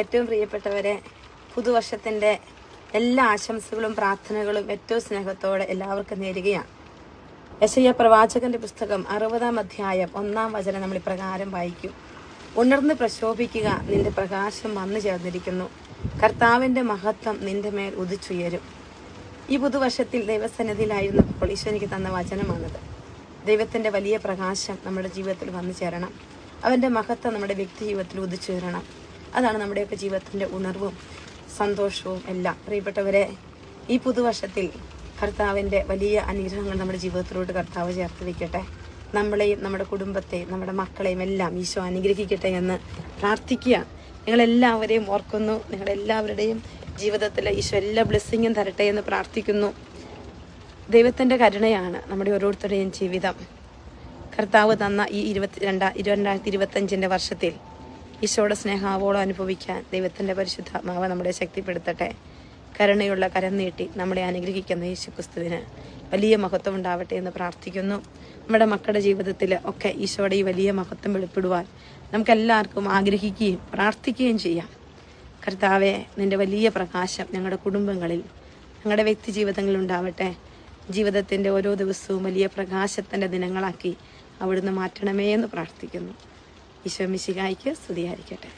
ഏറ്റവും പ്രിയപ്പെട്ടവരെ, പുതുവർഷത്തിൻ്റെ എല്ലാ ആശംസകളും പ്രാർത്ഥനകളും ഏറ്റവും സ്നേഹത്തോടെ എല്ലാവർക്കും നേരുകയാണ്. യെശയ്യാ പ്രവാചകന്റെ പുസ്തകം 60-ാം അധ്യായം 1-ാം വചനം നമ്മൾ ഇപ്രകാരം വായിക്കും. ഉണർന്ന് പ്രശോഭിക്കുക, നിന്റെ പ്രകാശം വന്നു ചേർന്നിരിക്കുന്നു, കർത്താവിൻ്റെ മഹത്വം നിന്റെ മേൽ ഉദിച്ചുയരും. ഈ പുതുവർഷത്തിൽ ദൈവസന്നിധിയിലായിരുന്നപ്പോൾ ഈശോ എനിക്ക് തന്ന വചനമാണത്. ദൈവത്തിൻ്റെ വലിയ പ്രകാശം നമ്മുടെ ജീവിതത്തിൽ വന്നു ചേരണം. അവൻ്റെ മഹത്വം നമ്മുടെ വ്യക്തി ജീവിതത്തിൽ ഉദിച്ചുയരണം. അതാണ് നമ്മുടെയൊക്കെ ജീവിതത്തിൻ്റെ ഉണർവും സന്തോഷവും എല്ലാം. പ്രിയപ്പെട്ടവരെ, ഈ പുതുവർഷത്തിൽ കർത്താവിൻ്റെ വലിയ അനുഗ്രഹങ്ങൾ നമ്മുടെ ജീവിതത്തിലോട്ട് കർത്താവ് ചേർത്ത് വയ്ക്കട്ടെ. നമ്മളെയും നമ്മുടെ കുടുംബത്തെയും നമ്മുടെ മക്കളെയും എല്ലാം ഈശോ അനുഗ്രഹിക്കട്ടെ എന്ന് പ്രാർത്ഥിക്കുക. നിങ്ങളെല്ലാവരെയും ഓർക്കുന്നു. നിങ്ങളെല്ലാവരുടെയും ജീവിതത്തിൽ ഈശോ എല്ലാ ബ്ലെസ്സിങ്ങും തരട്ടെ എന്ന് പ്രാർത്ഥിക്കുന്നു. ദൈവത്തിൻ്റെ കരുണയാണ് നമ്മുടെ ഓരോരുത്തരുടെയും ജീവിതം. കർത്താവ് തന്ന ഈ 2025 വർഷത്തിൽ ഈശോയുടെ സ്നേഹാവോളം അനുഭവിക്കാൻ ദൈവത്തിൻ്റെ പരിശുദ്ധാത്മാവ് നമ്മളെ ശക്തിപ്പെടുത്തട്ടെ. കരുണയുള്ള കരം നീട്ടി നമ്മളെ അനുഗ്രഹിക്കുന്ന യേശുക്രിസ്തുവിന് വലിയ മഹത്വം ഉണ്ടാവട്ടെ എന്ന് പ്രാർത്ഥിക്കുന്നു. നമ്മുടെ മക്കളുടെ ജീവിതത്തിൽ ഒക്കെ ഈശോയുടെ ഈ വലിയ മഹത്വം വെളിപ്പെടുവാൻ നമുക്കെല്ലാവർക്കും ആഗ്രഹിക്കുകയും പ്രാർത്ഥിക്കുകയും ചെയ്യാം. കർത്താവെ, നിൻ്റെ വലിയ പ്രകാശം ഞങ്ങളുടെ കുടുംബങ്ങളിൽ, ഞങ്ങളുടെ വ്യക്തി ജീവിതങ്ങളിൽ ഉണ്ടാവട്ടെ. ജീവിതത്തിൻ്റെ ഓരോ ദിവസവും വലിയ പ്രകാശത്തിൻ്റെ ദിനങ്ങളാക്കി അവിടുന്ന് മാറ്റണമേ എന്ന് പ്രാർത്ഥിക്കുന്നു. ഈശോ മിശിഹായ്ക്ക് സ്തുതിയായിരിക്കട്ടെ.